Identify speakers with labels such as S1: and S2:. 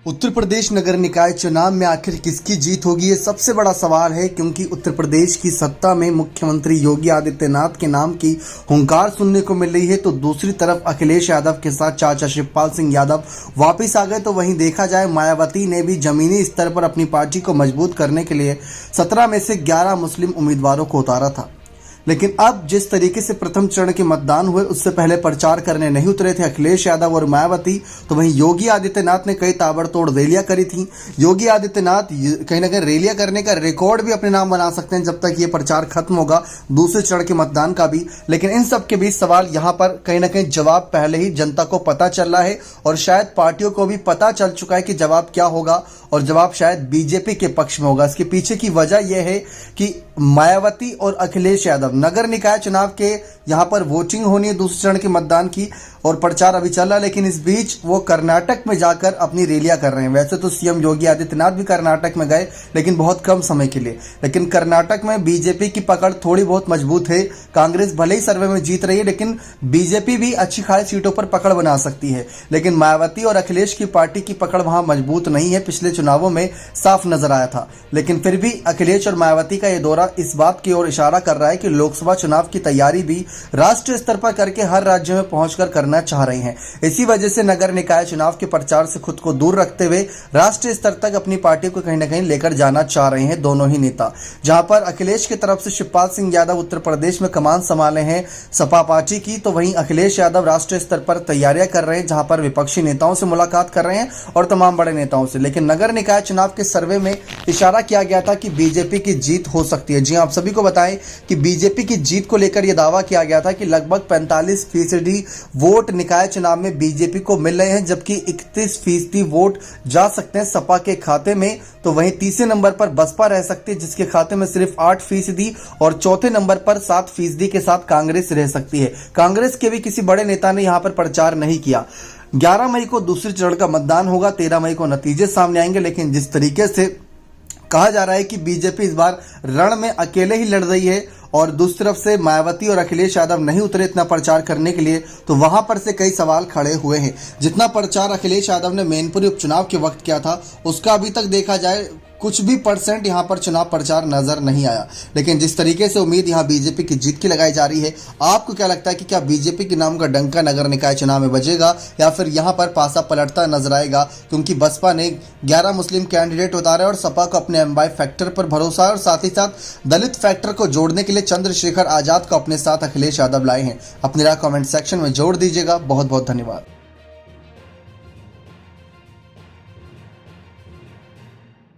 S1: उत्तर प्रदेश नगर निकाय चुनाव में आखिर किसकी जीत होगी, ये सबसे बड़ा सवाल है। क्योंकि उत्तर प्रदेश की सत्ता में मुख्यमंत्री योगी आदित्यनाथ के नाम की हुंकार सुनने को मिल रही है, तो दूसरी तरफ अखिलेश यादव के साथ चाचा शिवपाल सिंह यादव वापिस आ गए। तो वहीं देखा जाए, मायावती ने भी जमीनी स्तर पर अपनी पार्टी को मजबूत करने के लिए 17 में से 11 मुस्लिम उम्मीदवारों को उतारा था। लेकिन अब जिस तरीके से प्रथम चरण के मतदान हुए, उससे पहले प्रचार करने नहीं उतरे थे अखिलेश यादव और मायावती, तो वहीं योगी आदित्यनाथ ने कई ताबड़तोड़ रैलियां करी थी। योगी आदित्यनाथ कहीं ना कहीं रैलियां करने का रिकॉर्ड भी अपने नाम बना सकते हैं जब तक ये प्रचार खत्म होगा, दूसरे चरण के मतदान का भी। लेकिन इन सब के बीच सवाल यहाँ पर कहीं ना कहीं जवाब पहले ही जनता को पता चल रहा है और शायद पार्टियों को भी पता चल चुका है कि जवाब क्या होगा, और जवाब शायद बीजेपी के पक्ष में होगा। इसके पीछे की वजह यह है कि मायावती और अखिलेश यादव नगर निकाय चुनाव के यहां पर वोटिंग होनी है दूसरे चरण के मतदान की, और प्रचार अभी चल रहा है। लेकिन इस बीच वो कर्नाटक में जाकर अपनी रैलियां कर रहे हैं। वैसे तो सीएम योगी आदित्यनाथ भी कर्नाटक में गए, लेकिन बहुत कम समय के लिए। लेकिन कर्नाटक में बीजेपी की पकड़ थोड़ी बहुत मजबूत है। कांग्रेस भले ही सर्वे में जीत रही है, लेकिन बीजेपी भी अच्छी खासी सीटों पर पकड़ बना सकती है। लेकिन मायावती और अखिलेश की पार्टी की पकड़ वहां मजबूत नहीं है, पिछले चुनावों में साफ नजर आया था। लेकिन फिर भी अखिलेश और मायावती का यह दौरा इस बात की ओर इशारा कर रहा है कि लोकसभा चुनाव की तैयारी भी राष्ट्रीय स्तर पर करके हर राज्य में पहुंचकर करना चाह रहे हैं। इसी वजह से नगर निकाय चुनाव के प्रचार से खुद को दूर रखते हुए राष्ट्रीय स्तर तक अपनी पार्टी को कहीं ना कहीं लेकर जाना चाह रहे हैं दोनों ही नेता। जहां पर अखिलेश की तरफ से शिवपाल सिंह यादव उत्तर प्रदेश में कमान संभाले हैं सपा पार्टी की, तो वहीं अखिलेश यादव राष्ट्रीय स्तर पर तैयारियां कर रहे हैं, जहां पर विपक्षी नेताओं से मुलाकात कर रहे हैं और तमाम बड़े नेताओं से। लेकिन नगर निकाय चुनाव के सर्वे में इशारा किया गया था कि बीजेपी की जीत हो सकती है। जी आप सभी को बताएं कि बीजेपी की जीत को लेकर यह दावा किया गया था कि लगभग 45% वोट निकाय चुनाव में बीजेपी को मिल रहे हैं, जबकि 31% वोट जा सकते हैं सपा के खाते में। तो वहीं तीसरे नंबर पर बसपा रह सकती है, जिसके खाते में सिर्फ 8%, और चौथे नंबर पर 7% के साथ कांग्रेस रह सकती है। कांग्रेस के भी किसी बड़े नेता ने यहां पर प्रचार नहीं किया। 11 मई को दूसरे चरण का मतदान होगा, 13 मई को नतीजे सामने आएंगे। लेकिन जिस तरीके से कहा जा रहा है कि बीजेपी इस बार रण में अकेले ही लड़ रही है और दूसरी तरफ से मायावती और अखिलेश यादव नहीं उतरे इतना प्रचार करने के लिए, तो वहां पर से कई सवाल खड़े हुए हैं। जितना प्रचार अखिलेश यादव ने मैनपुरी उपचुनाव के वक्त किया था, उसका अभी तक देखा जाए कुछ भी % यहां पर चुनाव प्रचार नजर नहीं आया। लेकिन जिस तरीके से उम्मीद यहां बीजेपी की जीत की लगाई जा रही है, आपको क्या लगता है कि क्या बीजेपी के नाम का डंका नगर निकाय चुनाव में बजेगा या फिर यहां पर पासा पलटता नजर आएगा? क्योंकि बसपा ने 11 मुस्लिम कैंडिडेट उतारे और सपा को अपने एमवाई फैक्टर पर भरोसा है, और साथ ही साथ दलित फैक्टर को जोड़ने के लिए चंद्रशेखर आजाद को अपने साथ अखिलेश यादव लाए हैं। अपनी राय कमेंट सेक्शन में जोड़ दीजिएगा। बहुत बहुत धन्यवाद।